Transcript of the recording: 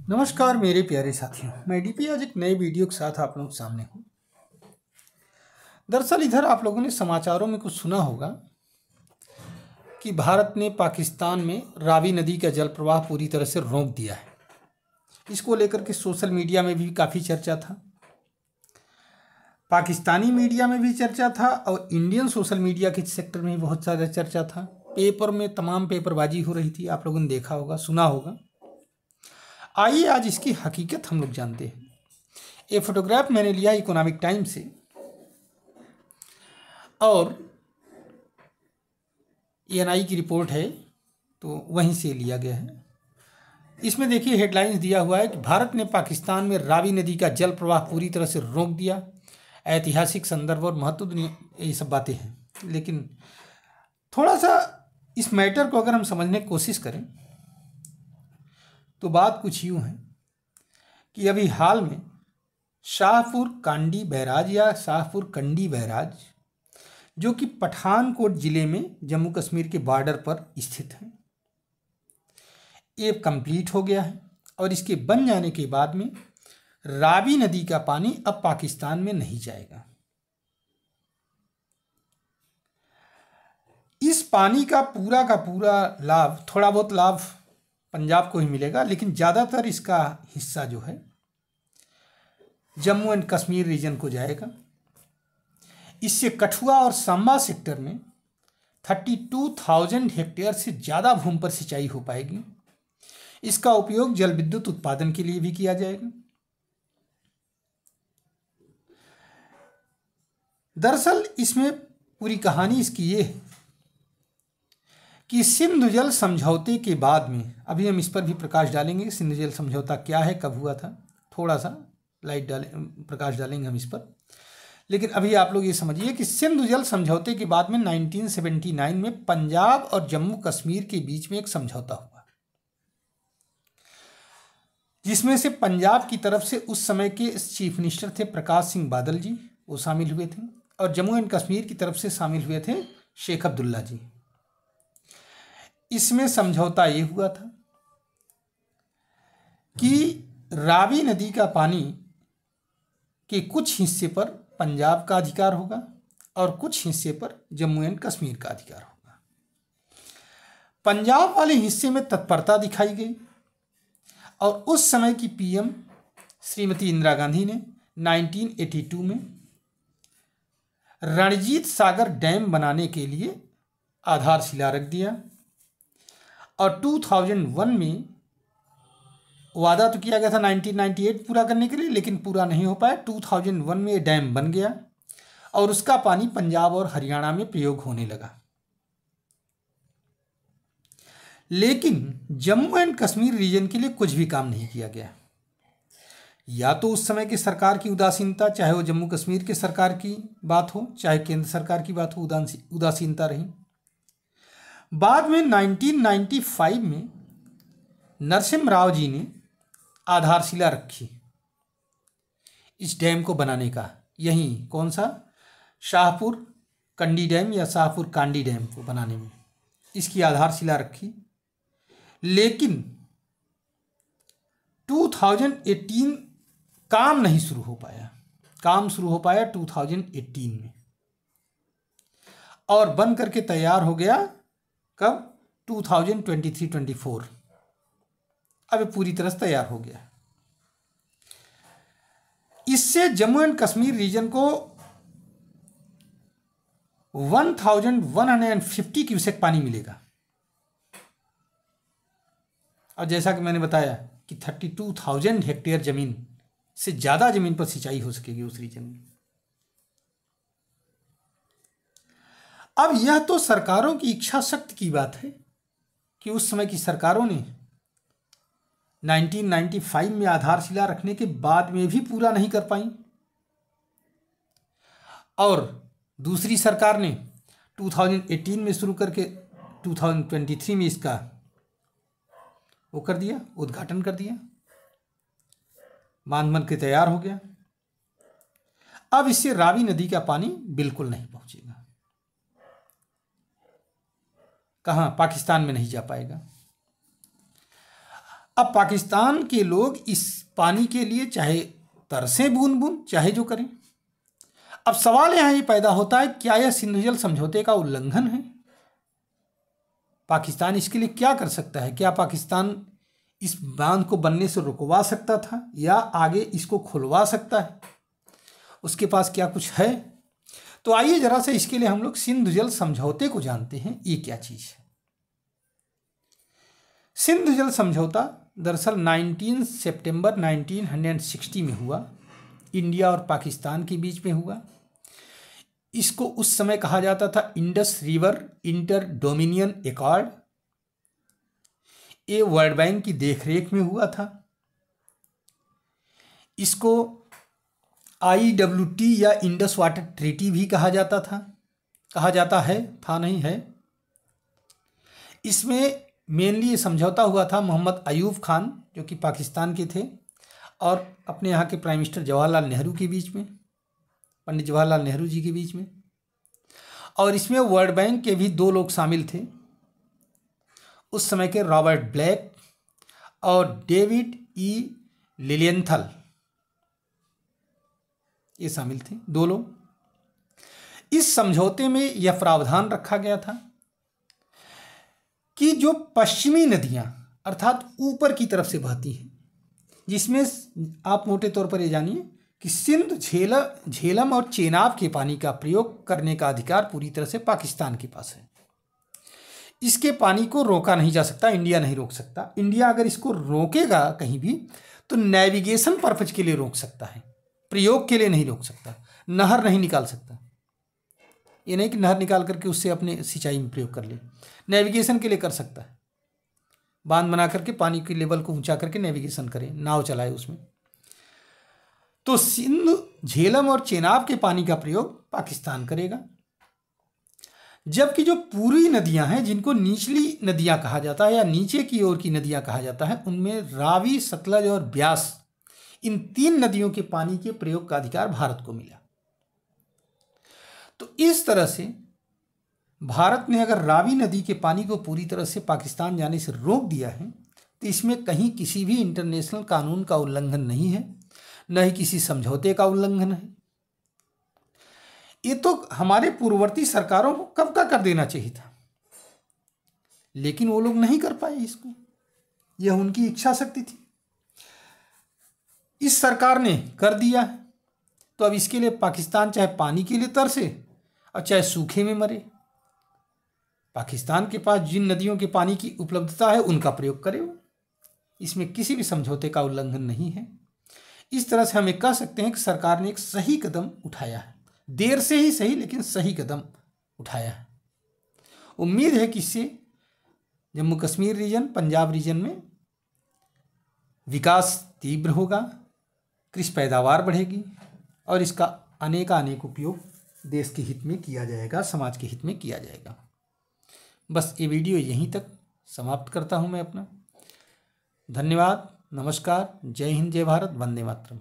नमस्कार मेरे प्यारे साथियों, मैं डीपी आज एक नए वीडियो के साथ आप लोगों के सामने हूँ। दरअसल इधर आप लोगों ने समाचारों में कुछ सुना होगा कि भारत ने पाकिस्तान में रावी नदी का जल प्रवाह पूरी तरह से रोक दिया है। इसको लेकर के सोशल मीडिया में भी काफ़ी चर्चा था, पाकिस्तानी मीडिया में भी चर्चा था और इंडियन सोशल मीडिया के सेक्टर में भी बहुत ज़्यादा चर्चा था। पेपर में तमाम पेपरबाजी हो रही थी, आप लोगों ने देखा होगा, सुना होगा। आइए आज इसकी हकीकत हम लोग जानते हैं। ये फोटोग्राफ मैंने लिया इकोनॉमिक टाइम से और एएनआई की रिपोर्ट है तो वहीं से लिया गया है। इसमें देखिए हेडलाइंस दिया हुआ है कि भारत ने पाकिस्तान में रावी नदी का जल प्रवाह पूरी तरह से रोक दिया। ऐतिहासिक संदर्भ और महत्व, ये सब बातें हैं। लेकिन थोड़ा सा इस मैटर को अगर हम समझने की कोशिश करें तो बात कुछ यूँ है कि अभी हाल में शाहपुर कांडी बैराज या शाहपुर कंडी बैराज, जो कि पठानकोट ज़िले में जम्मू कश्मीर के बॉर्डर पर स्थित है, ये कंप्लीट हो गया है और इसके बन जाने के बाद में रावी नदी का पानी अब पाकिस्तान में नहीं जाएगा। इस पानी का पूरा लाभ, थोड़ा बहुत लाभ पंजाब को ही मिलेगा, लेकिन ज़्यादातर इसका हिस्सा जो है जम्मू एंड कश्मीर रीजन को जाएगा। इससे कठुआ और सांबा सेक्टर में 32,000 हेक्टेयर से ज़्यादा भूमि पर सिंचाई हो पाएगी। इसका उपयोग जल विद्युत उत्पादन के लिए भी किया जाएगा। दरअसल इसमें पूरी कहानी इसकी ये है कि सिंधु जल समझौते के बाद में, अभी हम इस पर भी प्रकाश डालेंगे, सिंधु जल समझौता क्या है, कब हुआ था, थोड़ा सा प्रकाश डालेंगे हम इस पर। लेकिन अभी आप लोग ये समझिए कि सिंधु जल समझौते के बाद में 1979 में पंजाब और जम्मू कश्मीर के बीच में एक समझौता हुआ, जिसमें से पंजाब की तरफ से उस समय के चीफ मिनिस्टर थे प्रकाश सिंह बादल जी, वो शामिल हुए थे, और जम्मू एंड कश्मीर की तरफ से शामिल हुए थे शेख अब्दुल्ला जी। इसमें समझौता ये हुआ था कि रावी नदी का पानी के कुछ हिस्से पर पंजाब का अधिकार होगा और कुछ हिस्से पर जम्मू एंड कश्मीर का अधिकार होगा। पंजाब वाले हिस्से में तत्परता दिखाई गई और उस समय की पीएम श्रीमती इंदिरा गांधी ने 1982 में रणजीत सागर डैम बनाने के लिए आधारशिला रख दिया और 2001 में वादा तो किया गया था 1998 पूरा करने के लिए, लेकिन पूरा नहीं हो पाया। 2001 में ये डैम बन गया और उसका पानी पंजाब और हरियाणा में प्रयोग होने लगा। लेकिन जम्मू एंड कश्मीर रीजन के लिए कुछ भी काम नहीं किया गया। या तो उस समय की सरकार की उदासीनता, चाहे वो जम्मू कश्मीर की सरकार की बात हो चाहे केंद्र सरकार की बात हो, उदासीनता रही। बाद में 1995 में नरसिम्हा राव जी ने आधारशिला रखी इस डैम को बनाने का। यहीं कौन सा, शाहपुर कंडी डैम या शाहपुर कांडी डैम को बनाने में इसकी आधारशिला रखी। लेकिन 2018 काम नहीं शुरू हो पाया। काम शुरू हो पाया 2018 में और बन करके तैयार हो गया कब, 2023-24। अब पूरी तरह से तैयार हो गया। इससे जम्मू एंड कश्मीर रीजन को 1150 क्यूसेक पानी मिलेगा। और जैसा कि मैंने बताया कि 32,000 हेक्टेयर जमीन से ज़्यादा जमीन पर सिंचाई हो सकेगी उस रीजन में। अब यह तो सरकारों की इच्छा शक्ति की बात है कि उस समय की सरकारों ने 1995 में आधारशिला रखने के बाद में भी पूरा नहीं कर पाई और दूसरी सरकार ने 2018 में शुरू करके 2023 में इसका वो कर दिया, उद्घाटन कर दिया, बांध बन के तैयार हो गया। अब इससे रावी नदी का पानी बिल्कुल नहीं पहुंचेगा। कहाँ, पाकिस्तान में नहीं जा पाएगा। अब पाकिस्तान के लोग इस पानी के लिए चाहे तरसें बूंद बूंद, चाहे जो करें। अब सवाल यहाँ ये पैदा होता है, क्या यह सिंधु जल समझौते का उल्लंघन है? पाकिस्तान इसके लिए क्या कर सकता है? क्या पाकिस्तान इस बांध को बनने से रुकवा सकता था या आगे इसको खुलवा सकता है? उसके पास क्या कुछ है? तो आइए जरा से इसके लिए हम लोग सिंधु जल समझौते को जानते हैं, ये क्या चीज है। सिंधु जल समझौता दरअसल 19 सितंबर 1960 में हुआ, इंडिया और पाकिस्तान के बीच में हुआ। इसको उस समय कहा जाता था Indus river inter dominion accord. ये वर्ल्ड बैंक की देखरेख में हुआ था। इसको IWT या इंडस वाटर ट्रीटी भी कहा जाता था, कहा जाता है, था नहीं है। इसमें मेनली ये समझौता हुआ था मोहम्मद अयूब खान, जो कि पाकिस्तान के थे, और अपने यहाँ के प्राइम मिनिस्टर जवाहरलाल नेहरू के बीच में, पंडित जवाहरलाल नेहरू जी के बीच में। और इसमें वर्ल्ड बैंक के भी 2 लोग शामिल थे, उस समय के रॉबर्ट ब्लैक और डेविड E. लिलियंथल, ये शामिल थे 2 लोग। इस समझौते में यह प्रावधान रखा गया था कि जो पश्चिमी नदियां अर्थात ऊपर की तरफ से बहती हैं, जिसमें आप मोटे तौर पर ये जानिए कि सिंध, झेलम और चेनाब के पानी का प्रयोग करने का अधिकार पूरी तरह से पाकिस्तान के पास है। इसके पानी को रोका नहीं जा सकता, इंडिया नहीं रोक सकता। इंडिया अगर इसको रोकेगा कहीं भी तो नेविगेशन पर्पज के लिए रोक सकता है, प्रयोग के लिए नहीं रोक सकता। नहर नहीं निकाल सकता, ये नहीं कि नहर निकाल करके उससे अपने सिंचाई में प्रयोग कर ले। नेविगेशन के लिए कर सकता है, बांध बना करके पानी के लेवल को ऊंचा करके नेविगेशन करे, नाव चलाए उसमें। तो सिंध, झेलम और चेनाब के पानी का प्रयोग पाकिस्तान करेगा, जबकि जो पूर्वी नदियां हैं, जिनको निचली नदियां कहा जाता है या नीचे की ओर की नदियां कहा जाता है, उनमें रावी, सतलज और ब्यास, इन 3 नदियों के पानी के प्रयोग का अधिकार भारत को मिला। तो इस तरह से भारत ने अगर रावी नदी के पानी को पूरी तरह से पाकिस्तान जाने से रोक दिया है, तो इसमें कहीं किसी भी इंटरनेशनल कानून का उल्लंघन नहीं है, न ही किसी समझौते का उल्लंघन है। ये तो हमारे पूर्ववर्ती सरकारों को कब का कर देना चाहिए था, लेकिन वो लोग नहीं कर पाए इसको, यह उनकी इच्छा शक्ति थी। इस सरकार ने कर दिया है, तो अब इसके लिए पाकिस्तान चाहे पानी के लिए तरसे और चाहे सूखे में मरे। पाकिस्तान के पास जिन नदियों के पानी की उपलब्धता है उनका प्रयोग करे वो, इसमें किसी भी समझौते का उल्लंघन नहीं है। इस तरह से हम एक कह सकते हैं कि सरकार ने एक सही कदम उठाया है, देर से ही सही लेकिन सही कदम उठाया है। उम्मीद है कि इससे जम्मू कश्मीर रीजन, पंजाब रीजन में विकास तीव्र होगा, कृषि पैदावार बढ़ेगी और इसका अनेक उपयोग देश के हित में किया जाएगा, समाज के हित में किया जाएगा। बस ये वीडियो यहीं तक समाप्त करता हूँ मैं अपना। धन्यवाद, नमस्कार, जय हिंद, जय भारत, वंदे मातरम।